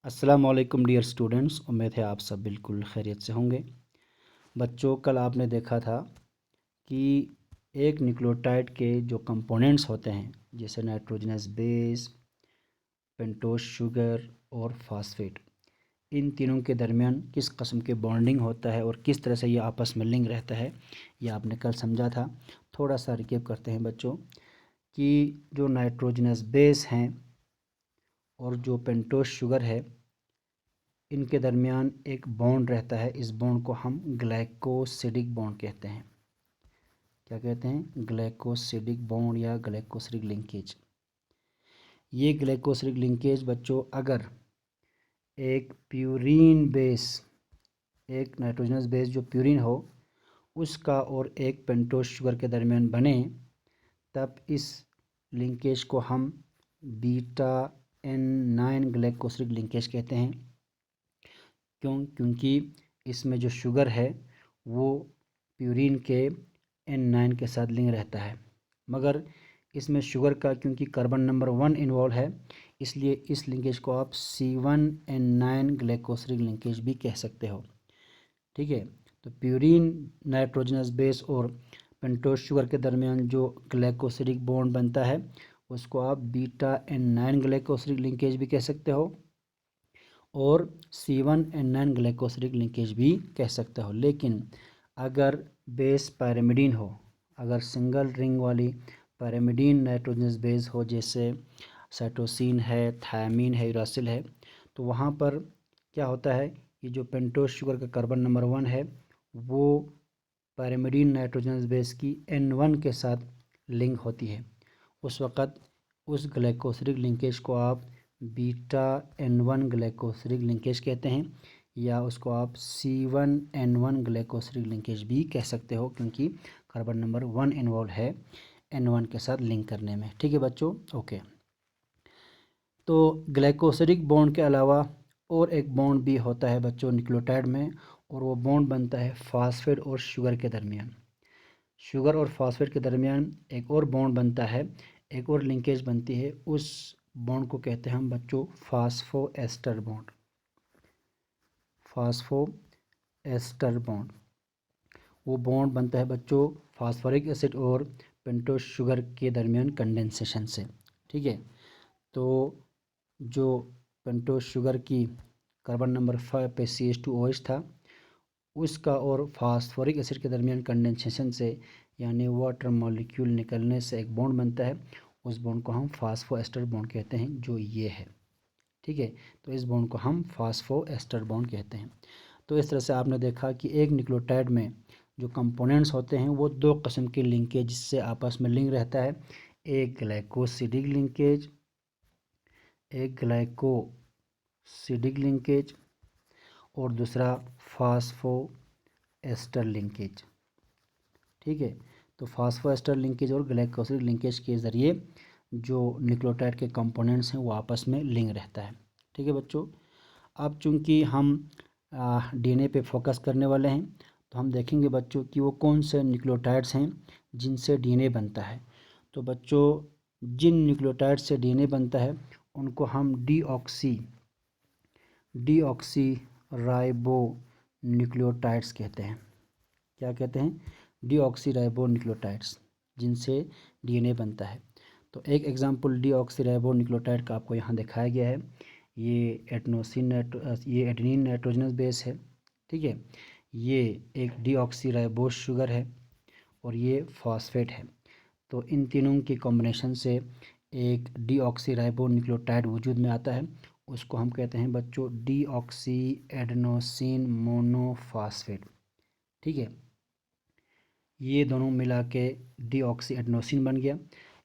अस्सलामुअलैकुम dear students, उम्मीद है आप सब बिल्कुल खैरियत से होंगे। बच्चों, कल आपने देखा था कि एक न्यूक्लियोटाइड के जो कंपोनेंट्स होते हैं जैसे नाइट्रोजनस बेस, पेंटोस शुगर और फास्फेट, इन तीनों के दरमियान किस कस्म के बॉन्डिंग होता है और किस तरह से ये आपस में लिंक रहता है, ये आपने कल समझा था। थोड़ा सा रिकेप करते हैं बच्चों कि जो नाइट्रोजनस बेस हैं और जो पेंटोस शुगर है, इनके दरमियान एक बॉन्ड रहता है। इस बॉन्ड को हम ग्लाइकोसिडिक बॉन्ड कहते हैं। क्या कहते हैं? ग्लाइकोसिडिक बॉन्ड या ग्लाइकोसिडिक लिंकेज। ये ग्लाइकोसिडिक लिंकेज बच्चों, अगर एक प्यूरीन बेस, एक नाइट्रोजनस बेस जो प्यूरीन हो, उसका और एक पेंटोस शुगर के दरमियान बने, तब इस लिंकेज को हम बीटा N9 ग्लाइकोसिडिक लिंकेज कहते हैं। क्योंकि इसमें जो शुगर है वो प्यूरीन के N9 के साथ लिंक रहता है, मगर इसमें शुगर का क्योंकि कार्बन नंबर 1 इन्वॉल्व है, इसलिए इस लिंकेज को आप C1N9 ग्लाइकोसिडिक लिंकेज भी कह सकते हो। ठीक है, तो प्यूरीन नाइट्रोजनस बेस और पेंटोस शुगर के दरमियान जो ग्लाइकोसिडिक बॉन्ड बनता है उसको आप बीटा N9 ग्लाइकोसिडिक लिंकेज भी कह सकते हो और C1N9 ग्लाइकोसिडिक लिंकेज भी कह सकते हो। लेकिन अगर बेस पैरामिडीन हो, अगर सिंगल रिंग वाली पैरामिडीन नाइट्रोजनस बेस हो, जैसे साइटोसिन है, थायमीन है, यूरासिल है, तो वहाँ पर क्या होता है, ये जो पेंटोस शुगर का कार्बन नंबर 1 है वो पैरामिडीन नाइट्रोजनस बेस की N1 के साथ लिंक होती है। उस वक़्त उस ग्लाइकोसिडिक लिंकेज को आप बीटा N1 ग्लाइकोसिडिक लिंकेज कहते हैं, या उसको आप C1N1 ग्लाइकोसिडिक लिंकेज भी कह सकते हो, क्योंकि कार्बन नंबर 1 इन्वॉल्व है N1 के साथ लिंक करने में। ठीक है बच्चों, ओके। तो ग्लाइकोसिडिक बॉन्ड के अलावा और एक बॉन्ड भी होता है बच्चों न्यूक्लियोटाइड में, और वो बॉन्ड बनता है फास्फेट और शुगर के दरमियान। शुगर और फास्फेट के दरमियान एक और बॉन्ड बनता है, एक और लिंकेज बनती है। उस बॉन्ड को कहते हैं हम बच्चों phosphoester bond. Phosphoester bond, वो बॉन्ड बनता है बच्चों फास्फोरिक एसिड और पेंटोस शुगर के दरमियान कंडेंसेशन से। ठीक है, तो जो पेंटोस शुगर की कार्बन नंबर 5 पे CH2OH था, उसका और फास्फोरिक एसिड के दरमियान कंडेंसेशन से, यानी वाटर मॉलिक्यूल निकलने से एक बॉन्ड बनता है। उस बॉन्ड को हम फास्फो एस्टर बॉन्ड कहते हैं, जो ये है। ठीक है, तो इस बॉन्ड को हम फास्फो एस्टर बॉन्ड कहते हैं। तो इस तरह से आपने देखा कि एक न्यूक्लियोटाइड में जो कंपोनेंट्स होते हैं वो दो किस्म के लिंकेज से आपस में लिंक रहता है। एक ग्लाइकोसिडिक लिंकेज, एक ग्लाइकोसिडिक लिंकेज, और दूसरा फास्फो एस्टर लिंकेज। ठीक है, तो फास्फो एस्टर लिंकेज और ग्लाइकोसिडिक लिंकेज के ज़रिए जो न्यूक्लियोटाइड के कंपोनेंट्स हैं वो आपस में लिंक रहता है। ठीक है बच्चों, अब चूंकि हम DNA पे फोकस करने वाले हैं, तो हम देखेंगे बच्चों कि वो कौन से न्यूक्लियोटाइड्स हैं जिनसे DNA बनता है। तो बच्चों, जिन न्यूक्लियोटाइड से DNA बनता है उनको हम डीऑक्सी राइबो न्यूक्लियोटाइड्स कहते हैं। क्या कहते हैं? डीऑक्सी राइबो न्यूक्लियोटाइड्स, जिनसे DNA बनता है। तो एक एग्जांपल डीऑक्सी राइबो न्यूक्लियोटाइड का आपको यहाँ दिखाया गया है। ये ये एडेनिन नाइट्रोजनस बेस है। ठीक है, ये एक डीऑक्सी राइबोस शुगर है और ये फॉस्फेट है। तो इन तीनों की कॉम्बिनेशन से एक डीऑक्सी राइबो न्यूक्लियोटाइड वजूद में आता है। उसको हम कहते हैं बच्चों डीऑक्सी एडेनोसिन मोनोफॉस्फेट। ठीक है, ये दोनों मिला के डीऑक्सी एडेनोसिन बन गया।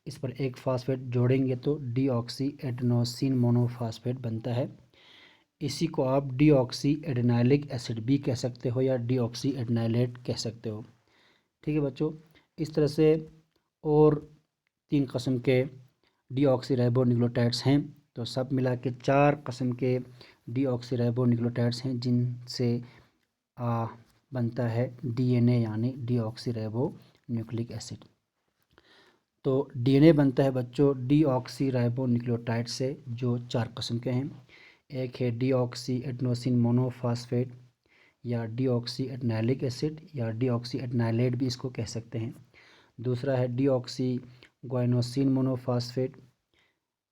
इस पर एक फास्फेट जोड़ेंगे तो डीऑक्सी एडेनोसिन मोनोफॉस्फेट बनता है। इसी को आप डीऑक्सी एडेनाइलिक एसिड भी कह सकते हो या डीऑक्सी एडेनाइलेट कह सकते हो। ठीक है बच्चों, इस तरह से और 3 किस्म के डीऑक्सी राइबो न्यूक्लियोटाइड्स हैं। तो सब मिला के 4 किस्म के डीऑक्सी राइबो न्यूक्लियोटाइड्स हैं जिनसे बनता है DNA, यानी डीऑक्सी राइबो न्यूक्लिक एसिड। तो DNA बनता है बच्चों डीऑक्सी राइबो न्यूक्लियोटाइड से, जो 4 किस्म के हैं। एक है डीऑक्सी एडेनोसिन मोनोफॉस्फेट या डीऑक्सी एटनाइलिक एसिड या डीऑक्सी एटनाइलेट भी इसको कह सकते हैं। दूसरा है डीऑक्सी ग्वाइनोसिन मोनोफॉस्फेट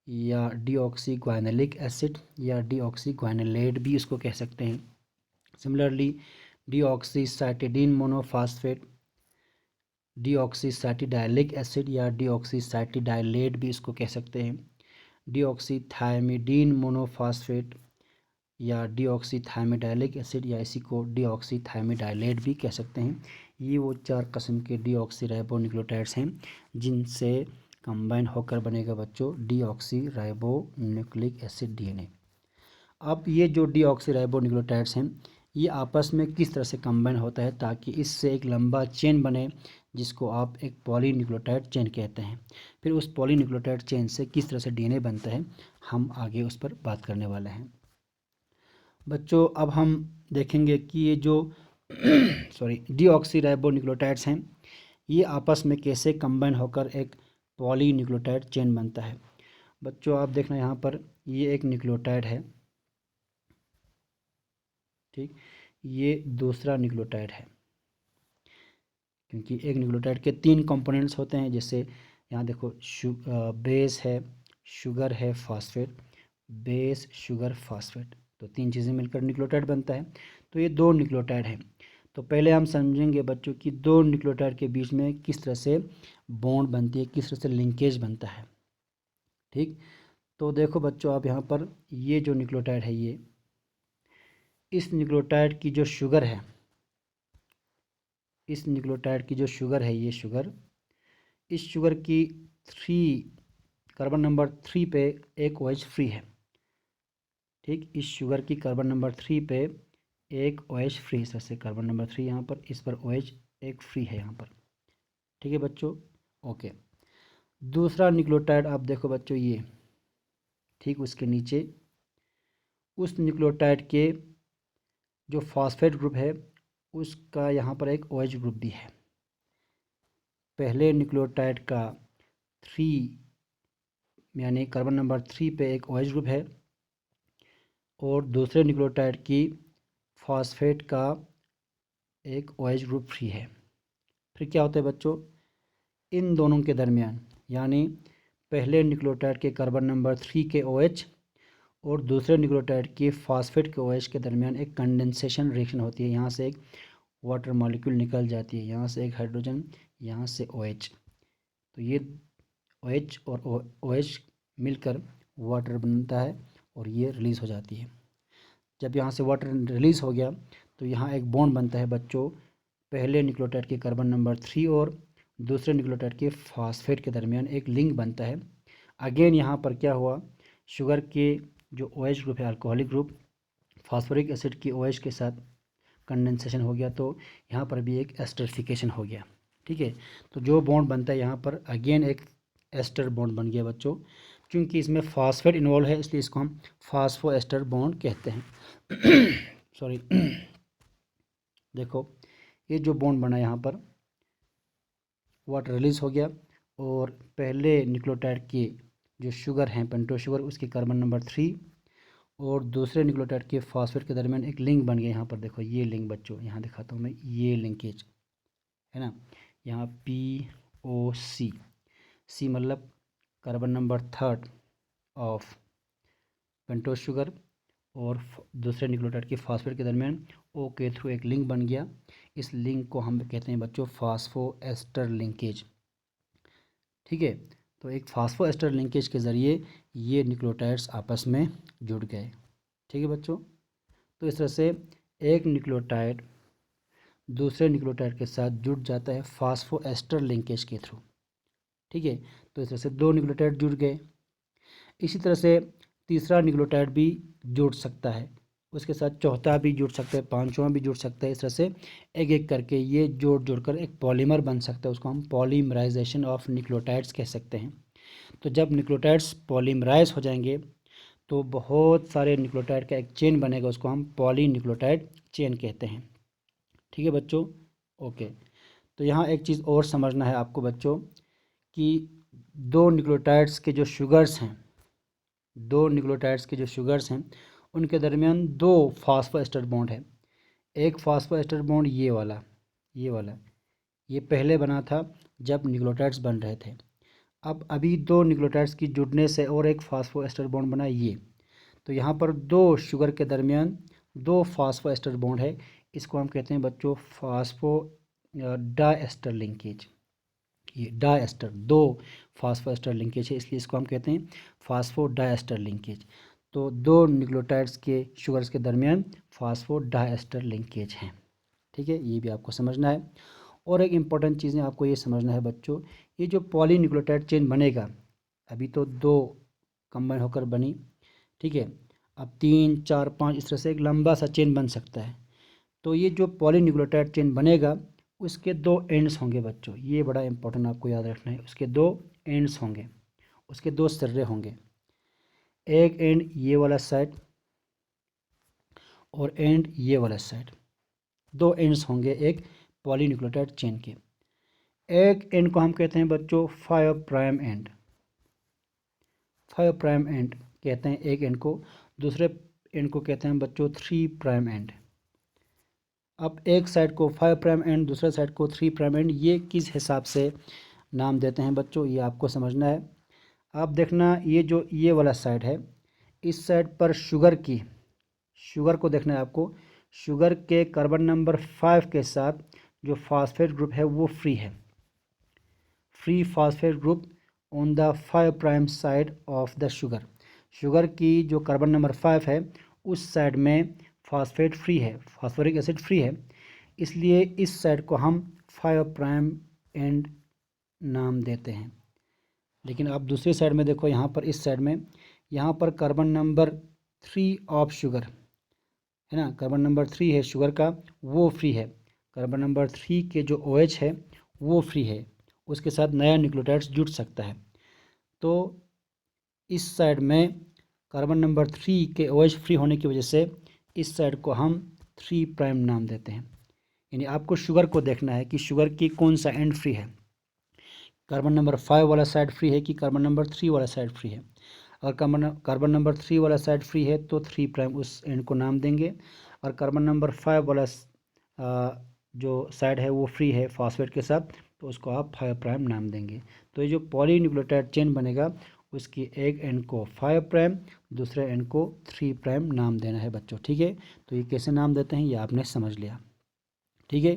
या डीऑक्सी ग्वाइनेलिक एसिड या डीऑक्सी ग्वाइनेलेट भी इसको कह सकते हैं। Similarly deoxy cytidine monophosphate, deoxy cytidylic acid या डीऑक्सी साइटिडाइलेट भी इसको कह सकते हैं। डीऑक्सी थायमिडीन मोनोफॉस्फेट या डीऑक्सी थायमिडाइलिक एसिड या इसी को डीऑक्सी थायमिडाइलेट भी कह सकते हैं। ये वो 4 किस्म के डीऑक्सी राइबो न्यूक्लियोटाइड्स हैं जिनसे कंबाइन होकर बनेगा बच्चों deoxy ribo nucleic acid DNA. अब ये जो डीऑक्सी राइबो न्यूक्लियोटाइड्स हैं ये आपस में किस तरह से कंबाइन होता है ताकि इससे एक लंबा चेन बने जिसको आप एक पॉलीन्यूक्लियोटाइड चेन कहते हैं। फिर उस पॉलीन्यूक्लियोटाइड चेन से किस तरह से डीएनए बनता है हम आगे उस पर बात करने वाले हैं। बच्चों अब हम देखेंगे कि ये जो डीऑक्सी राइबो न्यूक्लियोटाइड्स हैं ये आपस में कैसे कंबाइन होकर एक पॉलीन्यूक्लियोटाइड चेन बनता है। बच्चों आप देखना यहाँ पर ये एक न्यूक्लियोटाइड है, ठीक, ये दूसरा न्यूक्लियोटाइड है क्योंकि एक न्यूक्लियोटाइड के 3 कंपोनेंट्स होते हैं। जैसे यहाँ देखो बेस है, शुगर है, फास्फेट, बेस शुगर फास्फेट, तो 3 चीज़ें मिलकर न्यूक्लियोटाइड बनता है। तो ये 2 न्यूक्लियोटाइड हैं। तो पहले हम समझेंगे बच्चों कि 2 न्यूक्लियोटाइड के बीच में किस तरह से बॉन्ड बनती है, किस तरह से लिंकेज बनता है, ठीक। तो देखो बच्चों आप यहाँ पर ये जो न्यूक्लियोटाइड है ये इस न्यूक्लियोटाइड की जो शुगर है, इस न्यूक्लियोटाइड की जो शुगर है ये शुगर, इस शुगर की 3 कार्बन नंबर 3 पे एक OH फ्री है, ठीक। इस शुगर की कार्बन नंबर 3 पे एक OH फ्री, इस तरह से कार्बन नंबर 3 यहाँ पर, इस पर OH एक फ्री है यहाँ पर, ठीक है बच्चों, ओके। दूसरा न्यूक्लियोटाइड आप देखो बच्चों ये, ठीक, उसके नीचे उस न्यूक्लियोटाइड के जो फॉस्फेट ग्रुप है उसका यहाँ पर एक OH ग्रुप भी है। पहले न्यूक्लियोटाइड का 3 यानी कार्बन नंबर 3 पे एक OH ग्रुप है और दूसरे न्यूक्लियोटाइड की फॉस्फेट का एक OH ग्रुप फ्री है। फिर क्या होता है बच्चों, इन दोनों के दरमियान यानी पहले न्यूक्लियोटाइड के कार्बन नंबर 3 के OH और दूसरे न्यूक्लियोटाइड के फॉस्फेट के OH के दरमियान एक कंडेंसेशन रिएक्शन होती है। यहाँ से एक वाटर मॉलिक्यूल निकल जाती है, यहाँ से एक हाइड्रोजन, यहाँ से OH, तो ये OH और OH मिलकर वाटर बनता है और ये रिलीज़ हो जाती है। जब यहाँ से वाटर रिलीज़ हो गया तो यहाँ एक बॉन्ड बनता है बच्चों पहले न्यूक्लियोटाइड के कार्बन नंबर 3 और दूसरे न्यूक्लियोटाइड के फॉस्फेट के दरमियान एक लिंक बनता है। अगेन यहाँ पर क्या हुआ, शुगर के जो OH ग्रुप है अल्कोहलिक ग्रुप फास्फोरिक एसिड की OH के साथ कंडेंसेशन हो गया, तो यहाँ पर भी एक एस्टरिफिकेशन हो गया, ठीक है। तो जो बॉन्ड बनता है यहाँ पर अगेन एक एस्टर बॉन्ड बन गया बच्चों। क्योंकि इसमें फॉस्फेट इन्वॉल्व है इसलिए इसको हम फास्फो एस्टर बॉन्ड कहते हैं। सॉरी देखो ये जो बॉन्ड बना यहाँ पर वाटर रिलीज़ हो गया और पहले न्यूक्लियोटाइड के जो शुगर हैं पेंटो शुगर उसकी कार्बन नंबर 3 और दूसरे न्यूक्लियोटाइड के फॉस्फेट के दरमियान एक लिंक बन गया। यहाँ पर देखो ये लिंक बच्चों, यहाँ दिखाता हूँ मैं, ये लिंकेज है ना, यहाँ POC, C मतलब carbon number 3 of pentose sugar और दूसरे न्यूक्लियोटाइड के फॉस्फेट के दरमियान O के थ्रू एक लिंक बन गया। इस लिंक को हम कहते हैं बच्चों फास्फो एस्टर लिंकेज, ठीक है। तो एक फास्फो एस्टर लिंकेज के ज़रिए ये न्यूक्लियोटाइड्स आपस में जुड़ गए, ठीक है बच्चों। तो इस तरह से एक न्यूक्लियोटाइड दूसरे न्यूक्लियोटाइड के साथ जुड़ जाता है फास्फो एस्टर लिंकेज के थ्रू, ठीक है। तो इस तरह से 2 न्यूक्लियोटाइड जुड़ गए। इसी तरह से तीसरा न्यूक्लियोटाइड भी जुड़ सकता है, उसके साथ चौथा भी जुड़ सकता है, पांचवां भी जुड़ सकता है। इस तरह से एक एक करके ये जोड़ कर एक पॉलीमर बन सकता है, उसको हम पॉलीमराइजेशन ऑफ न्यूक्लियोटाइड्स कह सकते हैं। तो जब न्यूक्लियोटाइड्स पॉलीमराइज हो जाएंगे तो बहुत सारे न्यूक्लियोटाइड का एक चेन बनेगा, उसको हम पॉलीन्यूक्लियोटाइड चेन कहते हैं, ठीक है बच्चों, ओके। तो यहाँ एक चीज़ और समझना है आपको बच्चों कि 2 न्यूक्लियोटाइड्स के जो शुगर्स हैं उनके दरमियान 2 फास्फोएस्टर बॉन्ड है। एक फास्फोएस्टर बॉन्ड ये वाला, ये पहले बना था जब न्यूक्लियोटाइड्स बन रहे थे। अब अभी 2 न्यूक्लियोटाइड्स की जुड़ने से और एक फास्फोएस्टर बॉन्ड बना ये। तो यहाँ पर 2 शुगर के दरमियान 2 फास्फोएस्टर बॉन्ड है। इसको हम कहते हैं बच्चों फास्फो डाएस्टर लिंकेज। ये डाएस्टर 2 फास्फोएस्टर लिंकेज है, इसलिए इसको हम कहते हैं फास्फो डाएस्टर लिंकेज। तो 2 न्यूक्लियोटाइड्स के शुगर्स के दरमियान फास्फो डाएस्टर लिंकेज हैं। ठीक है, ये भी आपको समझना है। और एक इम्पॉर्टेंट चीज़ें आपको ये समझना है बच्चों, ये जो पॉलीन्यूक्लियोटाइड चेन बनेगा, अभी तो 2 कंबाइन होकर बनी, ठीक है, अब 3 4 5 इस तरह से एक लंबा सा चेन बन सकता है। तो ये जो पॉलीन्यूक्लियोटाइड चेन बनेगा उसके 2 एंड्स होंगे बच्चों, ये बड़ा इंपॉर्टेंट आपको याद रखना है। उसके 2 एंड्स होंगे, उसके 2 सिर्रे होंगे। एक एंड ये वाला साइड और एंड ये वाला साइड, 2 एंड्स होंगे एक पॉलीन्यूक्लियोटाइड चेन के। एक एंड को हम कहते हैं बच्चों 5 प्राइम एंड, 5 प्राइम एंड कहते हैं एक एंड को। दूसरे एंड को कहते हैं बच्चों 3 प्राइम एंड। अब एक साइड को 5 प्राइम एंड, दूसरे साइड को 3 प्राइम एंड, ये किस हिसाब से नाम देते हैं बच्चों, ये आपको समझना है। आप देखना ये जो ये वाला साइड है, इस साइड पर शुगर को देखना है आपको। शुगर के कार्बन नंबर 5 के साथ जो फास्फेट ग्रुप है वो फ्री है, free phosphate group on the 5 prime side of the sugar. Sugar की जो कार्बन नंबर 5 है उस साइड में फास्फेट फ्री है, फास्फोरिक एसिड फ्री है, इसलिए इस साइड को हम 5 प्राइम एंड नाम देते हैं। लेकिन आप दूसरी साइड में देखो, यहाँ पर इस साइड में, यहाँ पर कार्बन नंबर 3 ऑफ शुगर है ना, कार्बन नंबर 3 है शुगर का, वो फ्री है। कार्बन नंबर 3 के जो OH है वो फ्री है, उसके साथ नया न्यूक्लियोटाइड्स जुड़ सकता है। तो इस साइड में कार्बन नंबर 3 के OH फ्री होने की वजह से इस साइड को हम 3 प्राइम नाम देते हैं। यानी आपको शुगर को देखना है कि शुगर की कौन सा एंड फ्री है, कार्बन नंबर 5 वाला साइड फ्री है कि कार्बन नंबर 3 वाला साइड फ्री है। अगर कार्बन नंबर 3 वाला साइड फ्री है तो 3 प्राइम उस एंड को नाम देंगे, और कार्बन नंबर 5 वाला जो साइड है वो फ्री है फास्फेट के साथ, तो उसको आप 5 प्राइम नाम देंगे। तो ये जो पॉलीन्यूक्लियोटाइड चेन बनेगा उसकी एक एंड को 5 प्राइम, दूसरे एंड को 3 प्राइम नाम देना है बच्चों। ठीक है, तो ये कैसे नाम देते हैं ये आपने समझ लिया। ठीक है,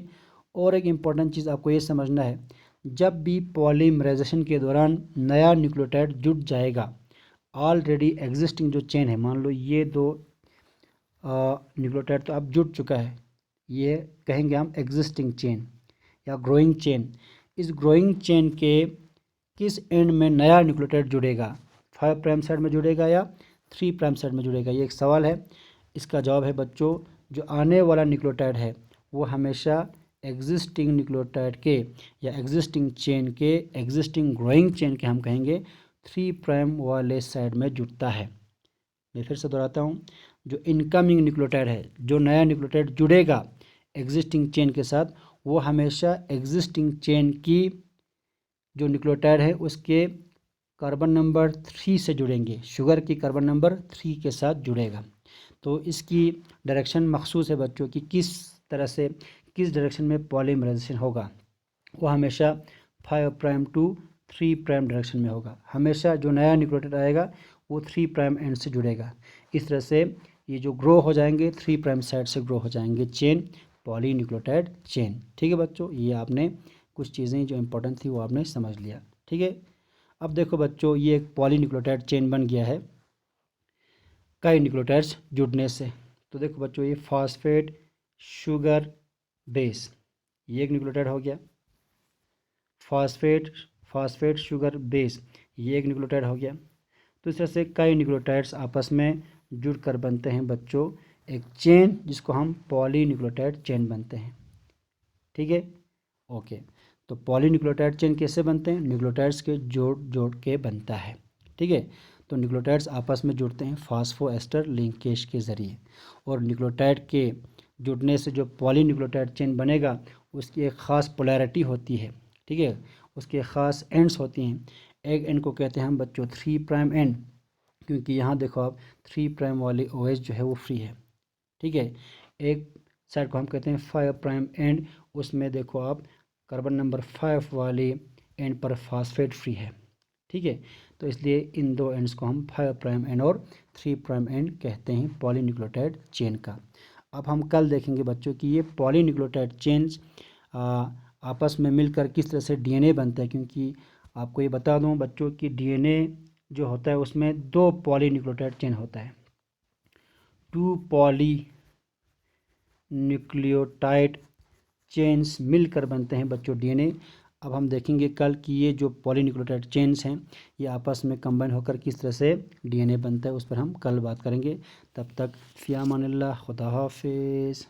और एक इम्पॉर्टेंट चीज़ आपको ये समझना है, जब भी पॉलीमराइजेशन के दौरान नया न्यूक्लियोटाइड जुड़ जाएगा, ऑलरेडी एग्जिस्टिंग जो चेन है, मान लो ये 2 न्यूक्लियोटाइड तो अब जुड़ चुका है, ये कहेंगे हम एग्जिस्टिंग चेन या ग्रोइंग चेन। इस ग्रोइंग चेन के किस एंड में नया न्यूक्लियोटाइड जुड़ेगा, 5 प्राइम साइड में जुड़ेगा या 3 प्राइम साइड में जुड़ेगा, ये एक सवाल है। इसका जवाब है बच्चों, जो आने वाला न्यूक्लियोटाइड है वो हमेशा एग्जिस्टिंग न्यूक्लियोटाइड के या एग्जिस्टिंग चेन के, एग्जिस्टिंग ग्रोइंग चेन के हम कहेंगे 3 प्राइम वाले साइड में जुड़ता है। मैं फिर से दोहराता हूँ, जो इनकमिंग न्यूक्लियोटाइड है, जो नया न्यूक्लियोटाइड जुड़ेगा एग्जिस्टिंग चेन के साथ, वो हमेशा एग्जिस्टिंग चेन की जो न्यूक्लियोटाइड है उसके कार्बन नंबर 3 से जुड़ेंगे, शुगर की कार्बन नंबर 3 के साथ जुड़ेगा। तो इसकी डायरेक्शन मखसूस है बच्चों कि किस तरह से, किस डायरेक्शन में पॉलीमराइजेशन होगा, वो हमेशा 5 प्राइम टू 3 प्राइम डायरेक्शन में होगा। हमेशा जो नया न्यूक्लियोटाइड आएगा वो 3 प्राइम एंड से जुड़ेगा। इस तरह से ये जो ग्रो हो जाएंगे 3 प्राइम साइड से ग्रो हो जाएंगे चेन, पॉलीन्यूक्लियोटाइड चेन। ठीक है बच्चों, ये आपने कुछ चीज़ें जो इंपॉर्टेंट थी वो आपने समझ लिया। ठीक है, अब देखो बच्चों, ये एक पॉलीन्यूक्लियोटाइड चेन बन गया है कई न्यूक्लियोटाइड्स जुड़ने से। तो देखो बच्चों, ये फास्फेट शुगर बेस, ये एक न्यूक्लियोटाइड हो गया। फास्फेट शुगर बेस, ये एक न्यूक्लियोटाइड हो गया। तो इस तरह से कई न्यूक्लियोटाइड्स आपस में जुड़कर बनते हैं बच्चों एक चेन, जिसको हम पॉलीन्यूक्लियोटाइड चेन बनते हैं। ठीक है, ओके। तो पॉलीन्यूक्लियोटाइड चेन कैसे बनते हैं, न्यूक्लियोटाइड्स के जोड़ जोड़ के बनता है। ठीक है, तो न्यूक्लियोटाइड्स आपस में जुड़ते हैं फास्फोएस्टर लिंकेज के ज़रिए, और न्यूक्लियोटाइड के जुड़ने से जो पॉलीन्यूक्लियोटाइड चेन बनेगा उसकी एक ख़ास पोलैरिटी होती है। ठीक है, उसके ख़ास एंड्स होती हैं। एक एंड को कहते हैं हम बच्चों 3 प्राइम एंड, क्योंकि यहाँ देखो आप 3 प्राइम वाली OH जो है वो फ्री है। ठीक है, एक साइड को हम कहते हैं 5 प्राइम एंड, उसमें देखो आप कार्बन नंबर 5 वाली एंड पर फास्फेट फ्री है। ठीक है, तो इसलिए इन दो एंड्स को हम 5 प्राइम एंड और 3 प्राइम एंड कहते हैं पॉलीन्यूक्लियोटाइड चेन का। अब हम कल देखेंगे बच्चों कि ये पॉलीन्यूक्लियोटाइड चेन्स आपस में मिलकर किस तरह से DNA बनता है, क्योंकि आपको ये बता दूं बच्चों कि DNA जो होता है उसमें 2 पॉलीन्यूक्लियोटाइड चेन होता है। 2 पॉलीन्यूक्लियोटाइड चेन्स मिलकर बनते हैं बच्चों DNA। अब हम देखेंगे कल कि ये जो पॉलीन्यूक्लियोटाइड चेन्स हैं ये आपस में कंबाइन होकर किस तरह से DNA बनता है, उस पर हम कल बात करेंगे। तब तक फ़ी अमानिल्लाह, खुदा हाफिज़।